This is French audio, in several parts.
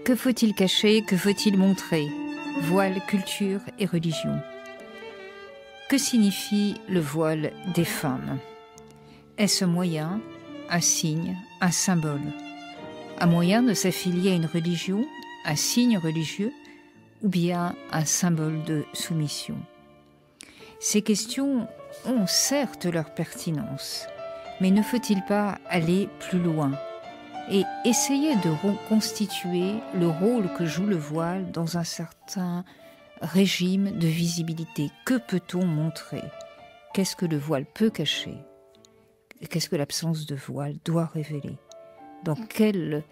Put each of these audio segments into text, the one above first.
Que faut-il cacher, que faut-il montrer? Voile, culture et religion. Que signifie le voile des femmes? Est-ce un moyen, un signe, un symbole? Un moyen de s'affilier à une religion, un signe religieux, ou bien un symbole de soumission? Ces questions ont certes leur pertinence, mais ne faut-il pas aller plus loin et essayer de reconstituer le rôle que joue le voile dans un certain régime de visibilité? Que peut-on montrer? Qu'est-ce que le voile peut cacher? Qu'est-ce que l'absence de voile doit révéler? Dans quelle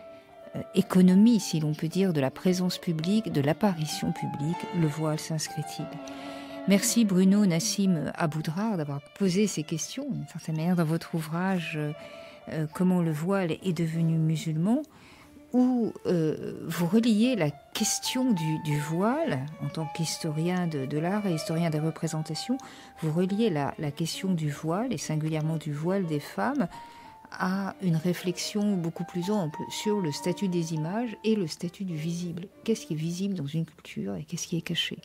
économie, si l'on peut dire, de la présence publique, de l'apparition publique, le voile s'inscrit-il? Merci Bruno Nassim Aboudrar d'avoir posé ces questions, d'une certaine manière, dans votre ouvrage Comment le voile est devenu musulman, où vous reliez la question du voile, en tant qu'historien de l'art et historien des représentations, vous reliez la question du voile, et singulièrement du voile des femmes, à une réflexion beaucoup plus ample sur le statut des images et le statut du visible. Qu'est-ce qui est visible dans une culture et qu'est-ce qui est caché?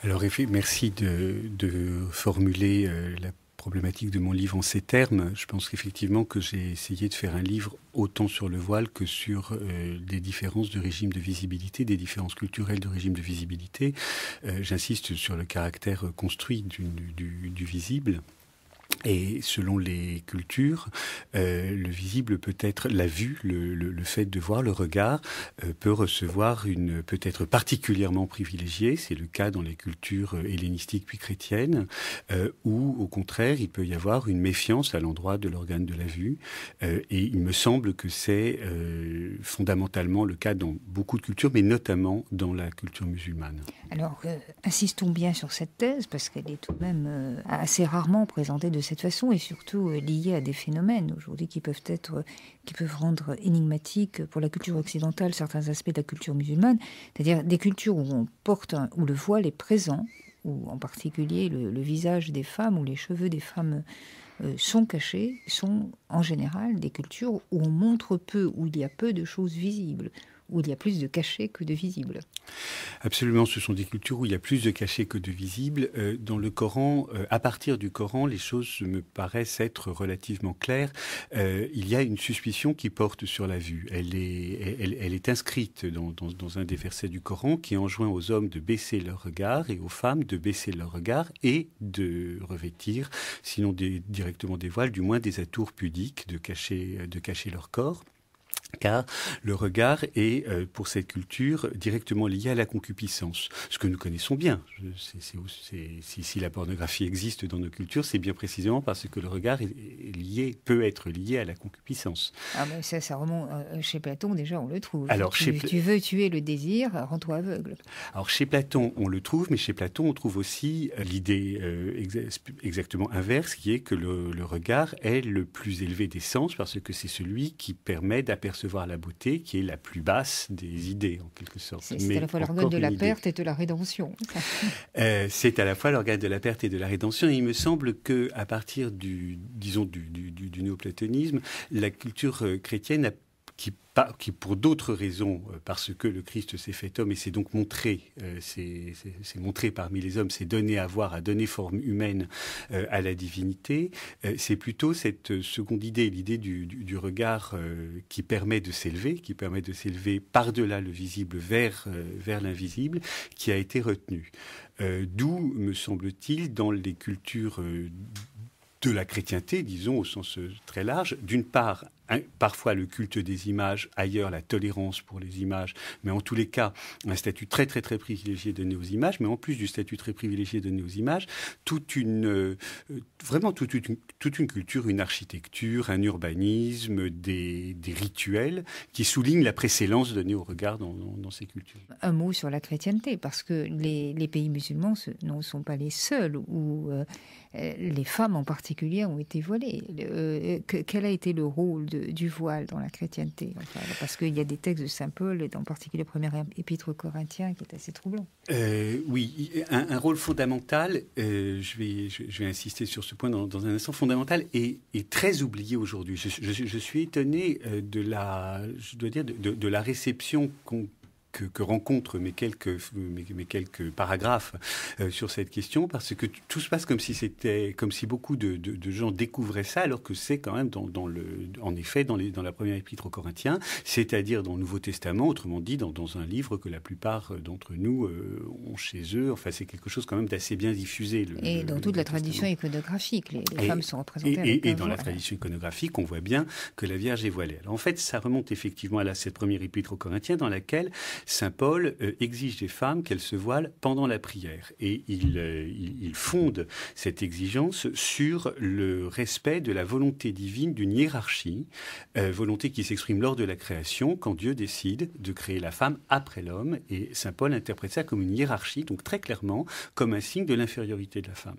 Alors, merci de formuler la problématique de mon livre en ces termes. Je pense qu'effectivement que j'ai essayé de faire un livre autant sur le voile que sur des différences de régime de visibilité, des différences culturelles de régime de visibilité. J'insiste sur le caractère construit du visible. Et selon les cultures, le visible peut être la vue, le fait de voir, le regard peut recevoir peut être particulièrement privilégié. C'est le cas dans les cultures hellénistiques puis chrétiennes, où au contraire il peut y avoir une méfiance à l'endroit de l'organe de la vue. Et il me semble que c'est fondamentalement le cas dans beaucoup de cultures, mais notamment dans la culture musulmane. Alors, insistons bien sur cette thèse, parce qu'elle est tout de même assez rarement présentée de cette façon, et surtout liée à des phénomènes aujourd'hui qui peuvent rendre énigmatiques pour la culture occidentale certains aspects de la culture musulmane, c'est-à-dire des cultures où le voile est présent, où en particulier le visage des femmes ou les cheveux des femmes sont cachés, sont en général des cultures où on montre peu, où il y a peu de choses visibles, où il y a plus de cachés que de visibles. Absolument, ce sont des cultures où il y a plus de cachés que de visibles. Dans le Coran, à partir du Coran, les choses me paraissent être relativement claires. Il y a une suspicion qui porte sur la vue. Elle est inscrite dans un des versets du Coran qui enjoint aux hommes de baisser leur regard et aux femmes de baisser leur regard et de revêtir, sinon directement des voiles, du moins des atours pudiques, de cacher leur corps. Car le regard est, pour cette culture, directement lié à la concupiscence. Ce que nous connaissons bien. Si la pornographie existe dans nos cultures, c'est bien précisément parce que le regard peut être lié à la concupiscence. Ah ben ça remonte chez Platon, déjà on le trouve. Alors, tu veux tuer le désir, rends-toi aveugle. Alors chez Platon, on le trouve, mais chez Platon, on trouve aussi l'idée exactement inverse, qui est que le regard est le plus élevé des sens, parce que c'est celui qui permet d'apercevoir la beauté, qui est la plus basse des idées, en quelque sorte. C'est à la fois l'organe de la perte et de la rédemption. C'est à la fois l'organe de la perte et de la rédemption. Et il me semble que, à partir du néoplatonisme, la culture chrétienne qui pour d'autres raisons, parce que le Christ s'est fait homme et s'est donc montré, s'est montré parmi les hommes, s'est donné à voir, a donné forme humaine à la divinité, c'est plutôt cette seconde idée, l'idée du regard qui permet de s'élever par-delà le visible vers l'invisible, qui a été retenue. D'où, me semble-t-il, dans les cultures de la chrétienté, disons au sens très large, d'une part, parfois le culte des images, ailleurs la tolérance pour les images, mais en tous les cas un statut très très très privilégié donné aux images, mais en plus du statut très privilégié donné aux images, vraiment toute une culture, une architecture, un urbanisme, des rituels qui soulignent la préséance donnée au regard dans ces cultures. Un mot sur la chrétienté, parce que les pays musulmans ne sont pas les seuls où les femmes en particulier ont été voilées. Quel a été le rôle du voile dans la chrétienté, enfin, parce qu'il y a des textes de saint Paul, et en particulier le premier épître aux Corinthiens, qui est assez troublant. Oui, un rôle fondamental, je vais insister sur ce point dans un instant, fondamental et très oublié aujourd'hui. Je suis étonné de la réception que rencontrent mes quelques paragraphes sur cette question, parce que tout se passe comme si beaucoup de gens découvraient ça, alors que c'est quand même en effet dans la première épître aux Corinthiens, c'est-à-dire dans le Nouveau Testament, autrement dit dans un livre que la plupart d'entre nous ont chez eux. Enfin, c'est quelque chose quand même d'assez bien diffusé. Et dans toute la tradition iconographique, les femmes sont représentées. Et dans la tradition iconographique, on voit bien que la Vierge est voilée. Alors en fait, ça remonte effectivement à cette première épître aux Corinthiens, dans laquelle saint Paul exige des femmes qu'elles se voilent pendant la prière. Et il fonde cette exigence sur le respect de la volonté divine d'une hiérarchie, volonté qui s'exprime lors de la création, quand Dieu décide de créer la femme après l'homme. Et saint Paul interprète ça comme une hiérarchie, donc très clairement comme un signe de l'infériorité de la femme.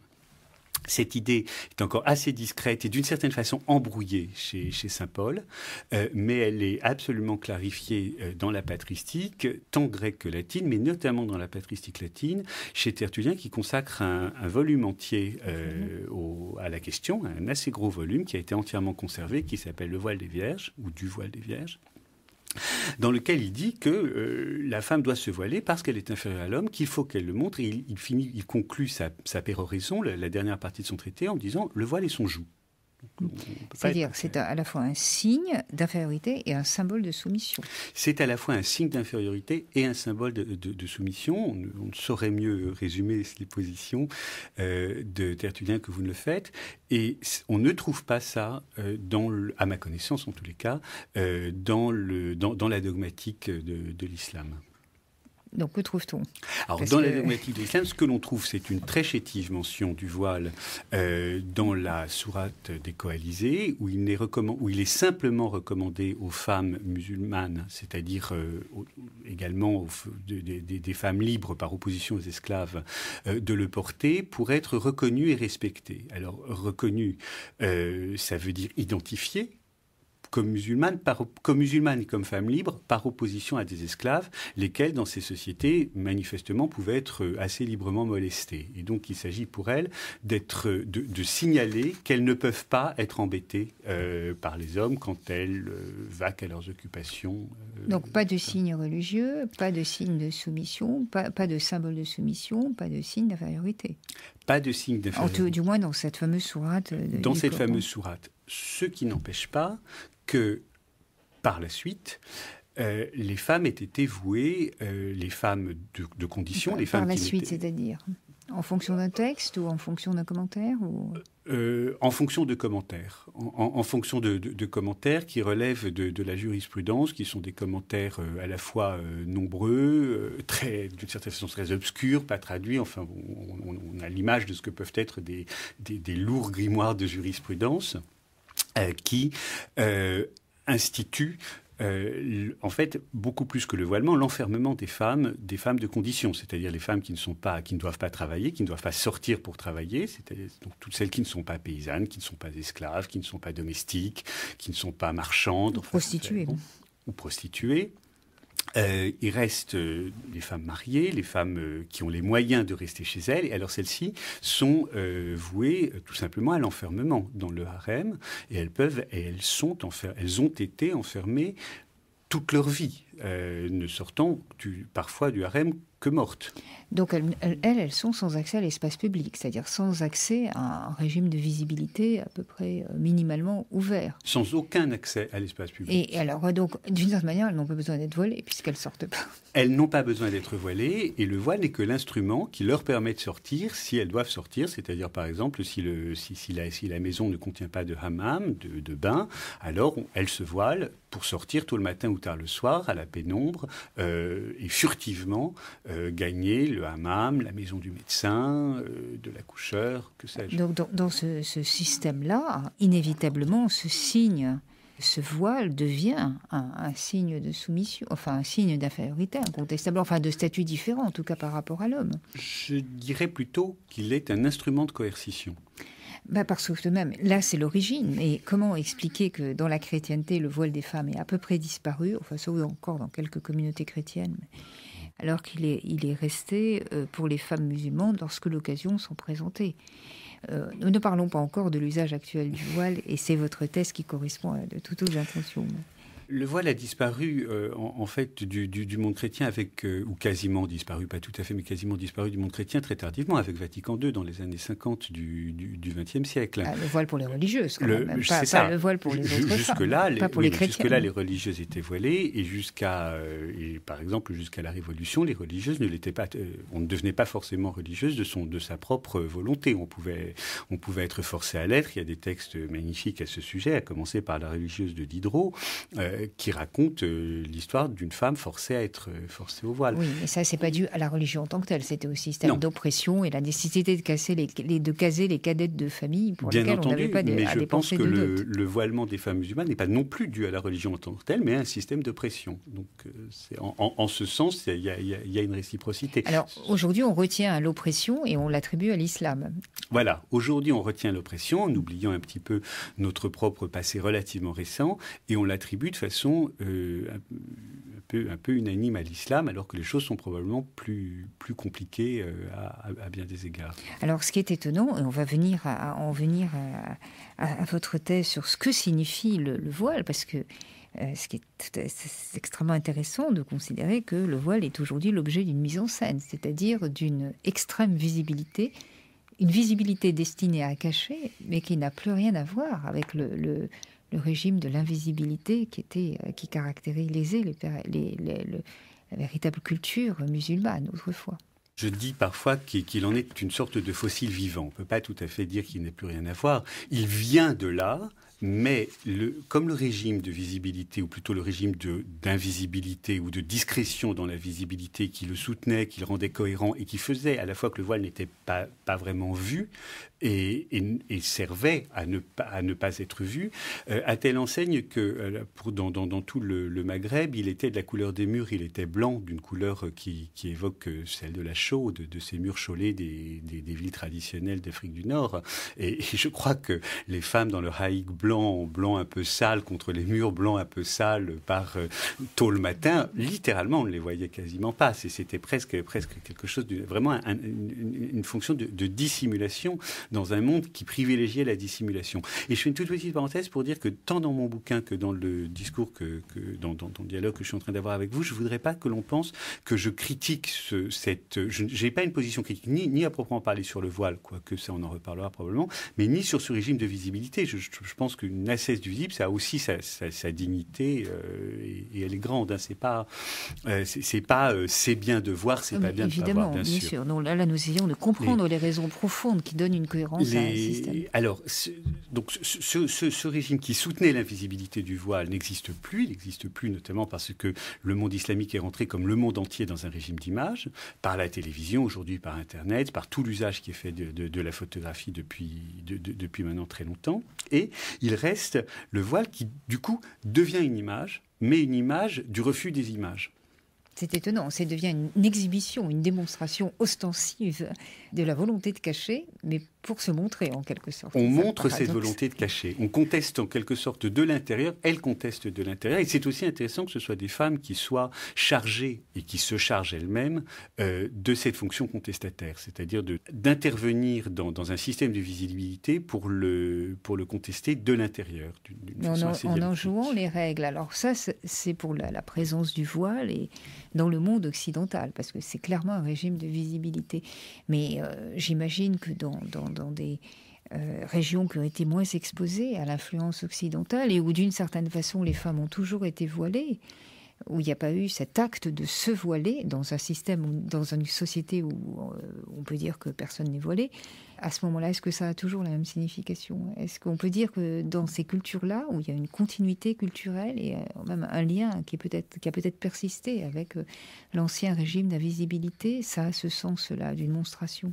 Cette idée est encore assez discrète et d'une certaine façon embrouillée chez saint Paul, mais elle est absolument clarifiée dans la patristique, tant grecque que latine, mais notamment dans la patristique latine, chez Tertullien, qui consacre un volume entier à la question, un assez gros volume qui a été entièrement conservé, qui s'appelle Le voile des Vierges, ou Du voile des Vierges, dans lequel il dit que la femme doit se voiler parce qu'elle est inférieure à l'homme, qu'il faut qu'elle le montre. Et il conclut sa péroraison, la dernière partie de son traité, en disant « le voile est son joug ». C'est-à-dire, c'est à la fois un signe d'infériorité et un symbole de soumission. C'est à la fois un signe d'infériorité et un symbole de soumission. On ne saurait mieux résumer les positions de Tertullien que vous ne le faites. Et on ne trouve pas ça, à ma connaissance en tous les cas, dans la dogmatique de l'islam. Donc, que trouve-t-on ? Alors, la dogmatique de l'islam, ce que l'on trouve, c'est une très chétive mention du voile dans la sourate des Coalisés, où il est simplement recommandé aux femmes musulmanes, c'est-à-dire également des femmes libres par opposition aux esclaves, de le porter pour être reconnues et respectées. Alors, reconnues, ça veut dire identifiées, comme musulmanes et comme femmes libres, par opposition à des esclaves, lesquels, dans ces sociétés, manifestement, pouvaient être assez librement molestés. Et donc, il s'agit pour elles de signaler qu'elles ne peuvent pas être embêtées par les hommes quand elles vaquent à leurs occupations. Donc, pas de signe religieux, pas de signe de soumission, pas de symbole de soumission, pas de signe d'infériorité. Pas de signe d'infériorité. Du moins dans cette fameuse sourate. Dans cette fameuse sourate. Ce qui n'empêche pas que, par la suite, les femmes aient été vouées, les femmes de condition, les femmes par la suite, c'est-à-dire en fonction d'un texte ou en fonction d'un commentaire ou... En fonction de commentaires. En fonction de commentaires qui relèvent de la jurisprudence, qui sont des commentaires à la fois nombreux, d'une certaine façon très obscurs, pas traduits. Enfin, on a l'image de ce que peuvent être des lourds grimoires de jurisprudence qui instituent en fait, beaucoup plus que le voilement, l'enfermement des femmes de condition, c'est-à-dire les femmes qui ne doivent pas travailler, qui ne doivent pas sortir pour travailler, c'est-à-dire donc toutes celles qui ne sont pas paysannes, qui ne sont pas esclaves, qui ne sont pas domestiques, qui ne sont pas marchandes, prostituées. Ou prostituées. Il reste les femmes mariées, les femmes qui ont les moyens de rester chez elles, et alors celles-ci sont vouées tout simplement à l'enfermement dans le harem, et elles ont été enfermées toute leur vie, ne sortant parfois du harem que mortes. Donc elles sont sans accès à l'espace public, c'est-à-dire sans accès à un régime de visibilité à peu près minimalement ouvert. Sans aucun accès à l'espace public. Et alors donc, d'une certaine manière, elles n'ont pas besoin d'être voilées puisqu'elles ne sortent pas. Elles n'ont pas besoin d'être voilées, et le voile n'est que l'instrument qui leur permet de sortir si elles doivent sortir, c'est-à-dire par exemple si la maison ne contient pas de hammam, de bain, alors elles se voilent pour sortir tôt le matin ou tard le soir à la pénombre et furtivement gagner le hammam, la maison du médecin, de l'accoucheur, que sais-je. Donc dans ce système-là, inévitablement, ce voile devient un signe de soumission, enfin un signe d'infériorité incontestable, enfin de statut différent en tout cas par rapport à l'homme. Je dirais plutôt qu'il est un instrument de coercition. Parce que même, là, c'est l'origine. Et comment expliquer que dans la chrétienté, le voile des femmes est à peu près disparu, enfin, sauf encore dans quelques communautés chrétiennes, alors qu'il est resté pour les femmes musulmanes lorsque l'occasion s'en présentait. Nous ne parlons pas encore de l'usage actuel du voile, et c'est votre thèse qui correspond à de toutes autres intentions. Le voile a disparu, en fait, du monde chrétien ou quasiment disparu, pas tout à fait, mais quasiment disparu du monde chrétien très tardivement, avec Vatican II, dans les années 50 du XXe siècle. Le voile pour les religieuses, quand même. Pas le voile pour les autres femmes, pas pour les chrétiens. Jusque-là, les religieuses étaient voilées, et par exemple, jusqu'à la Révolution, les religieuses ne l'étaient pas. On ne devenait pas forcément religieuse de sa propre volonté. On pouvait être forcé à l'être. Il y a des textes magnifiques à ce sujet, à commencer par la religieuse de Diderot, qui raconte l'histoire d'une femme forcée à être forcée au voile. Oui, mais ça, c'est pas dû à la religion en tant que telle. C'était aussi un système d'oppression et la nécessité de caser les cadettes de famille pour lesquelles on n'avait pas à dépenser de dot. Mais je pense que le voilement des femmes musulmanes n'est pas non plus dû à la religion en tant que telle, mais à un système d'oppression. Donc, en ce sens, il y a une réciprocité. Alors, aujourd'hui, on retient l'oppression et on l'attribue à l'islam. Voilà. Aujourd'hui, on retient l'oppression en oubliant un petit peu notre propre passé relativement récent, et on l'attribue de façon un peu unanime à l'islam, alors que les choses sont probablement plus compliquées à bien des égards. Alors, ce qui est étonnant, et on va en venir à votre thèse sur ce que signifie le voile, parce que c'est extrêmement intéressant de considérer que le voile est aujourd'hui l'objet d'une mise en scène, c'est-à-dire d'une extrême visibilité, une visibilité destinée à cacher, mais qui n'a plus rien à voir avec le régime de l'invisibilité qui caractérisait la véritable culture musulmane autrefois. Je dis parfois qu'il en est une sorte de fossile vivant. On ne peut pas tout à fait dire qu'il n'ait plus rien à voir. Il vient de là, mais comme le régime de visibilité, ou plutôt le régime d'invisibilité ou de discrétion dans la visibilité qui le soutenait, qui le rendait cohérent et qui faisait à la fois que le voile n'était pas vraiment vu et servait à ne pas être vu, à telle enseigne que dans tout le Maghreb, il était de la couleur des murs, il était blanc, d'une couleur qui évoque celle de la chaux, de ces murs chaulés des villes traditionnelles d'Afrique du Nord. Et je crois que les femmes dans leur haïk blanc un peu sale contre les murs blancs un peu sales par tôt le matin, littéralement, on ne les voyait quasiment pas. C'était presque quelque chose vraiment une fonction de dissimulation dans un monde qui privilégiait la dissimulation. Et je fais une toute petite parenthèse pour dire que tant dans mon bouquin que dans le discours dans le dialogue que je suis en train d'avoir avec vous, je ne voudrais pas que l'on pense que je critique je n'ai pas une position critique, ni à proprement parler sur le voile, quoique ça on en reparlera probablement, mais ni sur ce régime de visibilité. Je pense qu'une assesse du visible, ça a aussi sa dignité et elle est grande. Hein. C'est bien de voir, c'est pas bien de pas voir, bien sûr. Donc là, nous essayons de comprendre les raisons profondes qui donnent une cohérence à un système. Alors, ce régime qui soutenait l'invisibilité du voile n'existe plus. Il n'existe plus notamment parce que le monde islamique est rentré comme le monde entier dans un régime d'image, par la télévision, aujourd'hui par Internet, par tout l'usage qui est fait de la photographie depuis maintenant très longtemps. Et il reste le voile qui, du coup, devient une image, mais une image du refus des images. C'est étonnant, ça devient une exhibition, une démonstration ostensive de la volonté de cacher, mais pour se montrer en quelque sorte. On montre cette volonté de cacher. On conteste en quelque sorte de l'intérieur, elles contestent de l'intérieur. Et c'est aussi intéressant que ce soit des femmes qui soient chargées et qui se chargent elles-mêmes de cette fonction contestataire, c'est-à-dire d'intervenir dans un système de visibilité pour le contester de l'intérieur. En jouant les règles. Alors ça, c'est pour la présence du voile et dans le monde occidental, parce que c'est clairement un régime de visibilité. Mais j'imagine que dans des régions qui ont été moins exposées à l'influence occidentale et où d'une certaine façon les femmes ont toujours été voilées, où il n'y a pas eu cet acte de se voiler dans un système, dans une société où on peut dire que personne n'est voilé, à ce moment-là, est-ce que ça a toujours la même signification ? Est-ce qu'on peut dire que dans ces cultures-là, où il y a une continuité culturelle et même un lien qui a peut-être persisté avec l'ancien régime d'invisibilité, ça a ce sens-là d'une monstration ?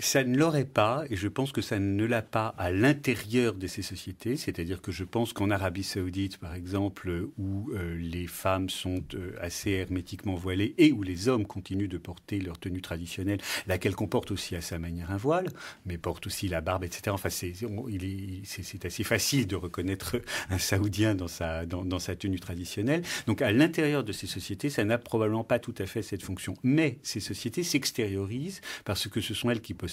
Ça ne l'aurait pas, et je pense que ça ne l'a pas à l'intérieur de ces sociétés. C'est-à-dire que je pense qu'en Arabie Saoudite, par exemple, où les femmes sont assez hermétiquement voilées et où les hommes continuent de porter leur tenue traditionnelle, laquelle comporte aussi à sa manière un voile, mais porte aussi la barbe, etc. Enfin, c'est assez facile de reconnaître un Saoudien dans sa tenue traditionnelle. Donc, à l'intérieur de ces sociétés, ça n'a probablement pas tout à fait cette fonction. Mais ces sociétés s'extériorisent parce que ce sont elles qui possèdent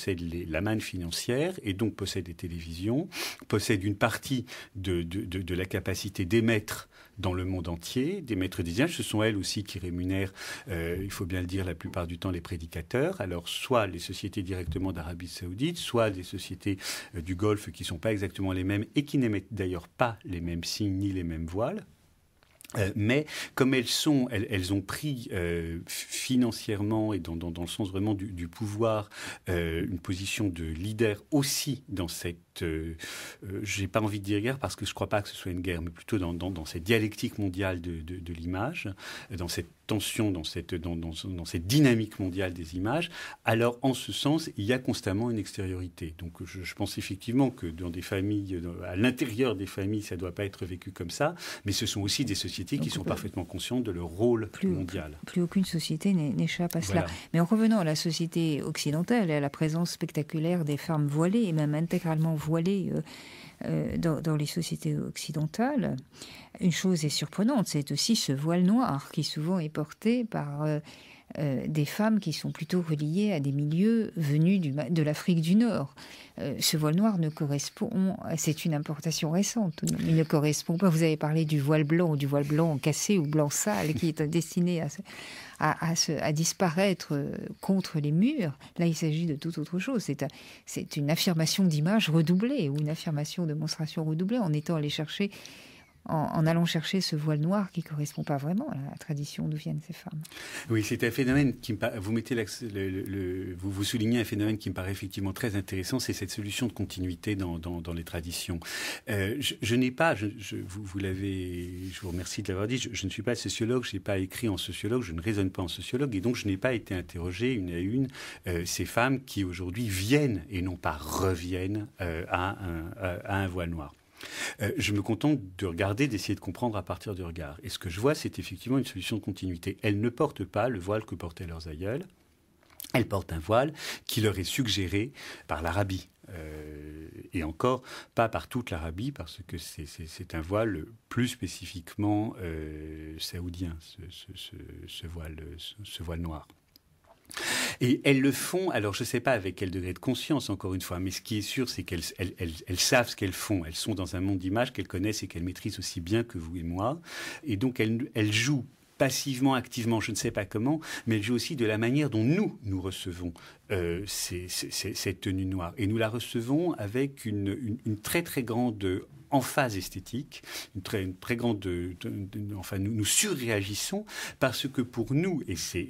la manne financière et donc possèdent les télévisions, possèdent une partie de la capacité d'émettre dans le monde entier, d'émettre des images. Ce sont elles aussi qui rémunèrent, il faut bien le dire, la plupart du temps les prédicateurs. Alors, soit les sociétés directement d'Arabie Saoudite, soit des sociétés du Golfe qui ne sont pas exactement les mêmes et qui n'émettent d'ailleurs pas les mêmes signes ni les mêmes voiles. Mais comme elles ont pris financièrement et dans le sens vraiment du pouvoir une position de leader aussi dans cette, j'ai pas envie de dire guerre parce que je crois pas que ce soit une guerre, mais plutôt dans cette dialectique mondiale de l'image, dans cette tension, dans cette dynamique mondiale des images. Alors en ce sens, il y a constamment une extériorité. Donc je pense effectivement que dans des familles, à l'intérieur des familles, ça doit pas être vécu comme ça, mais ce sont aussi des sociétés qui sont parfaitement conscientes de leur rôle mondial. Plus aucune société n'échappe à cela. Voilà. Mais en revenant à la société occidentale et à la présence spectaculaire des femmes voilées, et même intégralement voilées dans les sociétés occidentales, une chose est surprenante, c'est aussi ce voile noir qui souvent est porté par des femmes qui sont plutôt reliées à des milieux venus de l'Afrique du Nord. Ce voile noir ne correspond, c'est une importation récente, il ne correspond pas. Vous avez parlé du voile blanc cassé ou blanc sale qui est destiné à disparaître contre les murs. Là, il s'agit de toute autre chose. C'est une affirmation d'image redoublée ou une affirmation de monstration redoublée en étant allé chercher, en allant chercher ce voile noir qui ne correspond pas vraiment à la tradition d'où viennent ces femmes. Oui, c'est un phénomène qui me paraît, vous soulignez un phénomène qui me paraît effectivement très intéressant, c'est cette solution de continuité dans les traditions. Je n'ai pas, vous l'avez, je vous remercie de l'avoir dit, je ne suis pas sociologue, je n'ai pas écrit en sociologue, je ne raisonne pas en sociologue, et donc je n'ai pas été interrogé une à une ces femmes qui aujourd'hui viennent et non pas reviennent à un voile noir. Je me contente de regarder, d'essayer de comprendre à partir du regard. Et ce que je vois, c'est effectivement une solution de continuité. Elles ne portent pas le voile que portaient leurs aïeuls. Elles portent un voile qui leur est suggéré par l'Arabie. Et encore, pas par toute l'Arabie, parce que c'est un voile plus spécifiquement saoudien, ce voile noir. Et elles le font, alors je ne sais pas avec quel degré de conscience, encore une fois, mais ce qui est sûr, c'est qu'elles savent ce qu'elles font. Elles sont dans un monde d'images qu'elles connaissent et qu'elles maîtrisent aussi bien que vous et moi. Et donc, elles jouent passivement, activement, je ne sais pas comment, mais elles jouent aussi de la manière dont nous recevons cette tenue noire. Et nous la recevons avec une très très grande emphase esthétique, une très grande... enfin, nous surréagissons parce que pour nous, et c'est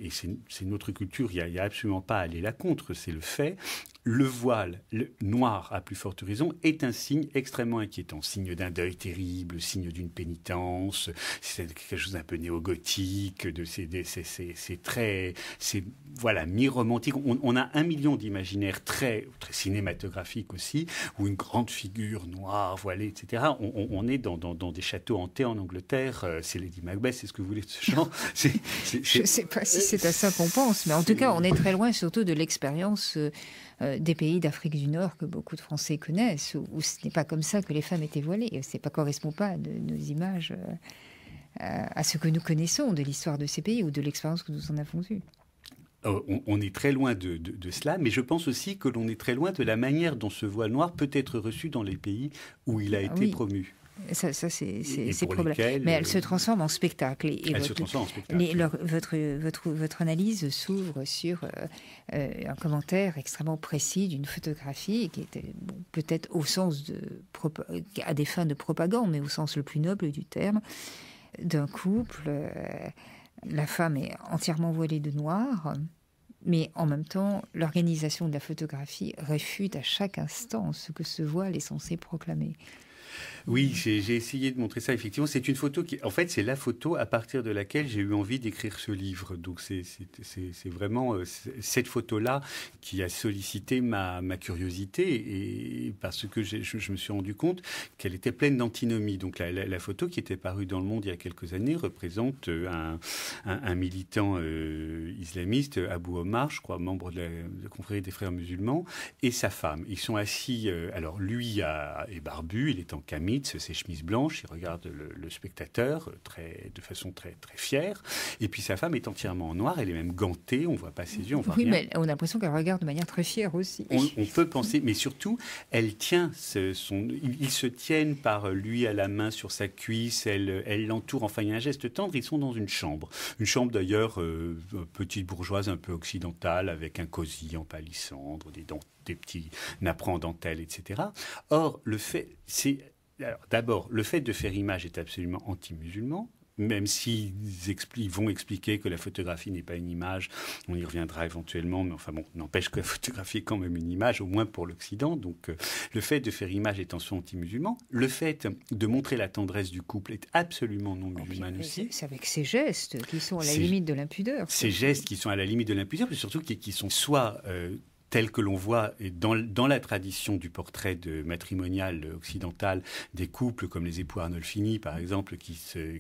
notre culture, il n'y a absolument pas à aller la contre, c'est le fait, le voile noir, à plus forte raison, est un signe extrêmement inquiétant. Signe d'un deuil terrible, signe d'une pénitence, c'est quelque chose d'un peu néo-gothique, c'est mi-romantique. On a 1 million d'imaginaires très cinématographiques aussi, où une grande figure noire, voilée, etc. On est dans des châteaux hantés en Angleterre, c'est Lady Macbeth, c'est ce que vous voulez de ce genre. Je ne sais pas si c'est à ça qu'on pense, mais en tout cas, on est très loin surtout de l'expérience des pays d'Afrique du Nord que beaucoup de Français connaissent, où ce n'est pas comme ça que les femmes étaient voilées. Ça ne correspond pas à nos images, à ce que nous connaissons de l'histoire de ces pays ou de l'expérience que nous en avons eue. On est très loin de cela, mais je pense aussi que l'on est très loin de la manière dont ce voile noir peut être reçu dans les pays où il a été promu. Ça c'est probable. Mais elle se transforme en spectacle. Elle se transforme en spectacle. Votre analyse s'ouvre sur un commentaire extrêmement précis d'une photographie qui était peut-être au sens à des fins de propagande, mais au sens le plus noble du terme, d'un couple. La femme est entièrement voilée de noir, mais en même temps, l'organisation de la photographie réfute à chaque instant ce que ce voile est censé proclamer. Oui, j'ai essayé de montrer ça. Effectivement, c'est une photo qui, en fait, c'est la photo à partir de laquelle j'ai eu envie d'écrire ce livre. Donc, c'est vraiment cette photo-là qui a sollicité ma curiosité, et parce que je me suis rendu compte qu'elle était pleine d'antinomies. Donc, la photo qui était parue dans Le Monde il y a quelques années représente un militant islamiste, Abou Omar, je crois, membre de la confrérie des frères musulmans, et sa femme. Ils sont assis. Alors, lui est barbu, il est en camis, ses chemises blanches, il regarde le spectateur de façon très, très fière. Et puis sa femme est entièrement en noir, elle est même gantée, on ne voit pas ses yeux, on voit rien. Mais on a l'impression qu'elle regarde de manière très fière aussi. On peut penser, mais surtout, elle tient ils se tiennent par lui à la main sur sa cuisse, elle l'entoure, enfin il y a un geste tendre, ils sont dans une chambre d'ailleurs petite bourgeoise un peu occidentale, avec un cosy en palissandre, des petits napperons en dentelle, etc. Or, d'abord, le fait de faire image est absolument anti-musulman, même s'ils vont expliquer que la photographie n'est pas une image, on y reviendra éventuellement, mais enfin bon, n'empêche que la photographie est quand même une image, au moins pour l'Occident. Donc le fait de faire image est en soi anti-musulman. Le fait de montrer la tendresse du couple est absolument non musulman aussi. C'est avec ces gestes qui sont à la limite de l'impudeur. Ces gestes qui sont à la limite de l'impudeur, mais surtout qui sont soit tel que l'on voit dans la tradition du portrait matrimonial occidental des couples comme les époux Arnolfini, par exemple, qui se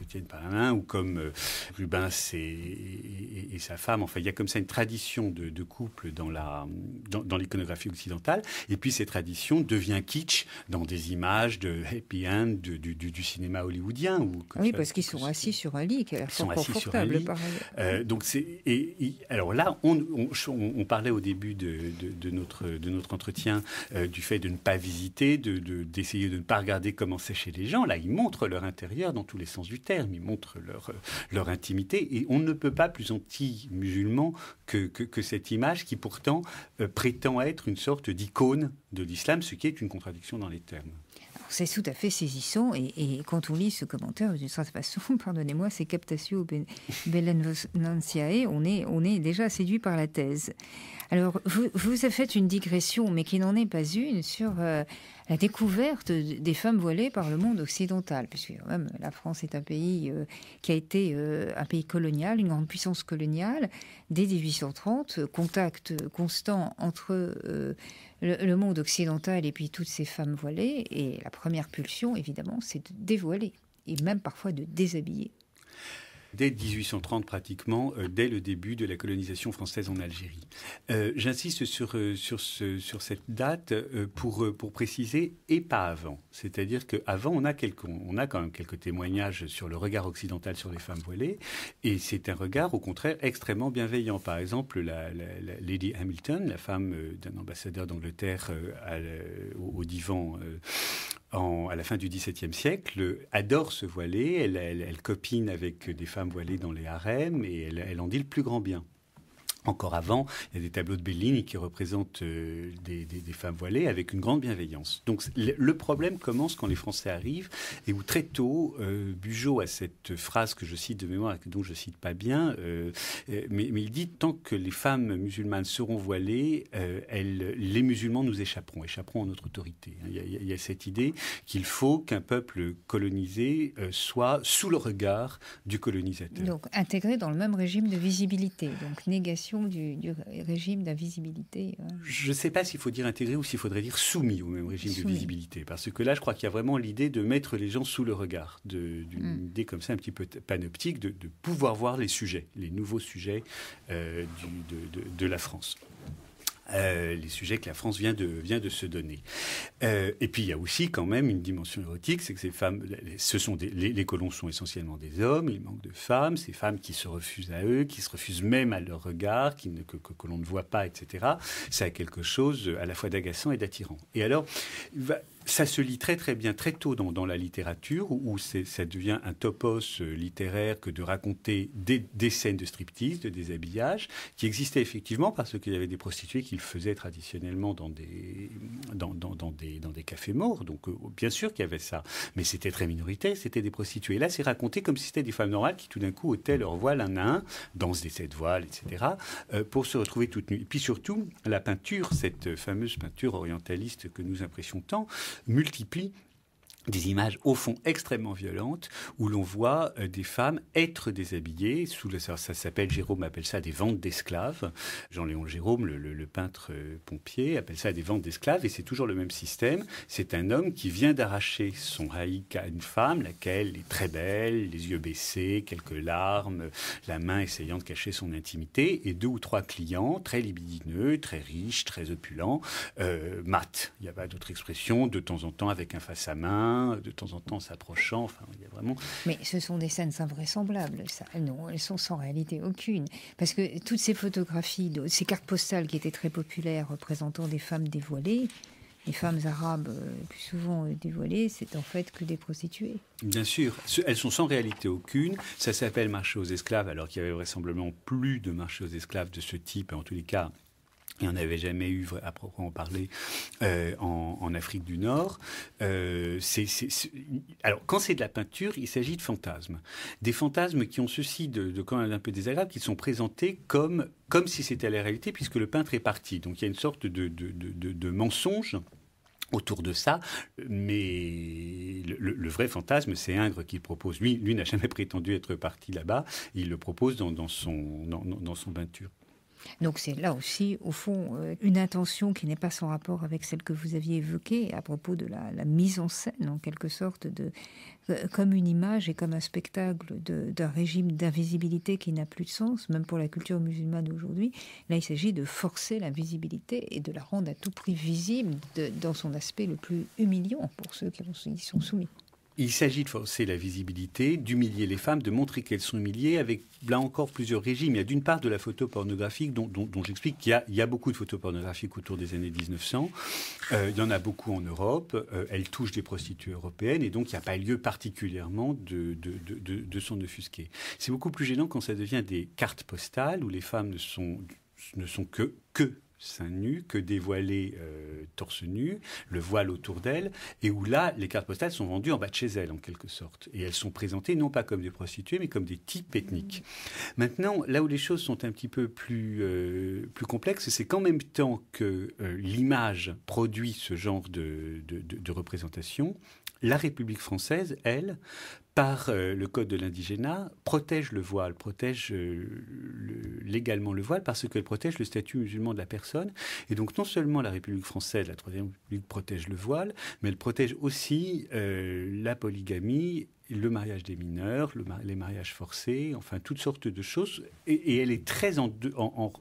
tiennent par la main, ou comme Rubens et sa femme. Enfin, il y a comme ça une tradition de couple dans l'iconographie occidentale. Et puis, cette tradition devient kitsch dans des images de happy end du cinéma hollywoodien. Oui, parce qu'ils sont assis sur un lit qui a l'air fort confortable. Alors là, on parlait au début de notre entretien du fait de ne pas visiter, d'essayer de ne pas regarder comment c'est chez les gens. Là, ils montrent leur intérieur dans tous les sens du terme, ils montrent leur intimité, et on ne peut pas plus anti-musulman que cette image qui pourtant prétend être une sorte d'icône de l'islam, ce qui est une contradiction dans les termes. C'est tout à fait saisissant, et quand on lit ce commentaire, d'une certaine façon, pardonnez-moi, c'est captatio benevolentiae, on est déjà séduit par la thèse. Alors, vous avez fait une digression, mais qui n'en est pas une, sur la découverte des femmes voilées par le monde occidental, puisque quand même la France est un pays qui a été un pays colonial, une grande puissance coloniale, dès 1830, contact constant entre le monde occidental et puis toutes ces femmes voilées, et la première pulsion, évidemment, c'est de dévoiler, et même parfois de déshabiller. Dès 1830 pratiquement, dès le début de la colonisation française en Algérie. J'insiste sur cette date pour préciser, et pas avant. C'est-à-dire qu'avant, on a quand même quelques témoignages sur le regard occidental sur les femmes voilées, et c'est un regard au contraire extrêmement bienveillant. Par exemple, la Lady Hamilton, la femme d'un ambassadeur d'Angleterre au divan à la fin du XVIIe siècle, adore se voiler, elle copine avec des femmes voilées dans les harems, et elle en dit le plus grand bien. Encore avant, il y a des tableaux de Bellini qui représentent des femmes voilées avec une grande bienveillance. Donc le problème commence quand les Français arrivent, et où très tôt, Bugeaud a cette phrase que je cite de mémoire, dont je ne cite pas bien, mais il dit « Tant que les femmes musulmanes seront voilées, les musulmans nous échapperont à notre autorité ». Il y a cette idée qu'il faut qu'un peuple colonisé soit sous le regard du colonisateur. Donc intégré dans le même régime de visibilité, donc négation du régime d'invisibilité. Je ne sais pas s'il faut dire intégré ou s'il faudrait dire soumis au même régime de visibilité. Parce que là, je crois qu'il y a vraiment l'idée de mettre les gens sous le regard, d'une idée comme ça un petit peu panoptique, de pouvoir voir les sujets, les nouveaux sujets de la France. Les sujets que la France vient de se donner. Et puis il y a aussi quand même une dimension érotique, c'est que ces femmes, les colons sont essentiellement des hommes, il manque de femmes, ces femmes qui se refusent à eux, qui se refusent même à leur regard, que l'on ne voit pas, etc. Ça a quelque chose à la fois d'agaçant et d'attirant. Et alors, ça se lit très très bien très tôt dans la littérature, où ça devient un topos littéraire que de raconter des scènes de striptease, de déshabillage, qui existaient effectivement parce qu'il y avait des prostituées qui le faisaient traditionnellement dans des cafés morts. Donc bien sûr qu'il y avait ça, mais c'était très minoritaire, c'était des prostituées. Là, c'est raconté comme si c'était des femmes normales qui tout d'un coup ôtaient leur voile un à un, dansent des 7 voiles, etc., pour se retrouver toutes nues. Et puis surtout, la peinture, cette fameuse peinture orientaliste que nous impressions tant, multiplie des images au fond extrêmement violentes où l'on voit des femmes être déshabillées. Ça s'appelle, Gérôme appelle ça des ventes d'esclaves. Jean-Léon Gérôme, le peintre pompier, appelle ça des ventes d'esclaves et c'est toujours le même système. C'est un homme qui vient d'arracher son haïk à une femme, laquelle est très belle, les yeux baissés, quelques larmes, la main essayant de cacher son intimité et 2 ou 3 clients très libidineux, très riches, très opulents, mat. Il n'y a pas d'autre expression, de temps en temps avec un face à main, de temps en temps s'approchant, enfin, il y a vraiment... Mais ce sont des scènes invraisemblables, ça. Non, elles sont sans réalité aucune. Parce que toutes ces photographies, ces cartes postales qui étaient très populaires représentant des femmes dévoilées, les femmes arabes plus souvent dévoilées, c'est en fait que des prostituées. Bien sûr, elles sont sans réalité aucune. Ça s'appelle marché aux esclaves, alors qu'il y avait vraisemblablement plus de marché aux esclaves de ce type, en tous les cas. Il n'y en avait jamais eu, à proprement parler, en Afrique du Nord. Alors, quand c'est de la peinture, il s'agit de fantasmes. Des fantasmes qui ont ceci de quand même un peu désagréable, qui sont présentés comme si c'était la réalité, puisque le peintre est parti. Donc, il y a une sorte de mensonge autour de ça, mais le vrai fantasme, c'est Ingres qui propose. Lui n'a jamais prétendu être parti là-bas. Il le propose dans son peinture. Donc c'est là aussi, au fond, une intention qui n'est pas sans rapport avec celle que vous aviez évoquée à propos de la mise en scène, en quelque sorte, comme une image et comme un spectacle d'un régime d'invisibilité qui n'a plus de sens, même pour la culture musulmane d'aujourd'hui. Là, il s'agit de forcer l'invisibilité et de la rendre à tout prix visible dans son aspect le plus humiliant pour ceux qui y sont soumis. Il s'agit de forcer la visibilité, d'humilier les femmes, de montrer qu'elles sont humiliées avec, là encore, plusieurs régimes. Il y a d'une part de la photo pornographique dont j'explique qu'il y a beaucoup de photos pornographiques autour des années 1900. Il y en a beaucoup en Europe. Elles touchent des prostituées européennes et donc il n'y a pas lieu particulièrement de s'en offusquer. C'est beaucoup plus gênant quand ça devient des cartes postales où les femmes ne sont que seins nus, que dévoilés torse nu, le voile autour d'elles, et où là, les cartes postales sont vendues en bas de chez elles, en quelque sorte. Et elles sont présentées non pas comme des prostituées, mais comme des types ethniques. Maintenant, là où les choses sont un petit peu plus complexes, c'est qu'en même temps que l'image produit ce genre de représentation, la République française, elle, par le code de l'indigénat, protège le voile, protège légalement le voile parce qu'elle protège le statut musulman de la personne. Et donc non seulement la République française, la Troisième République, protège le voile, mais elle protège aussi la polygamie, le mariage des mineurs, les mariages forcés, enfin toutes sortes de choses. Et elle est très en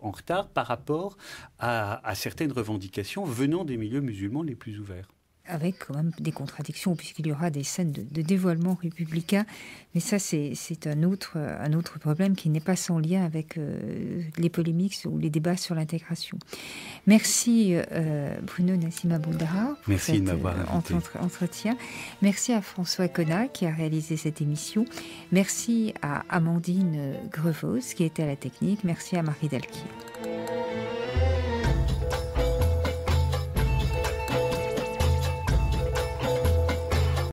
retard par rapport à certaines revendications venant des milieux musulmans les plus ouverts. Avec quand même des contradictions, puisqu'il y aura des scènes de dévoilement républicain. Mais ça, c'est un autre problème qui n'est pas sans lien avec les polémiques ou les débats sur l'intégration. Merci Bruno Nassima Bouldara pour Merci de m'avoir invité. Entretien. Merci à François Connat qui a réalisé cette émission. Merci à Amandine Grevos qui était à la technique. Merci à Marie Dalquier.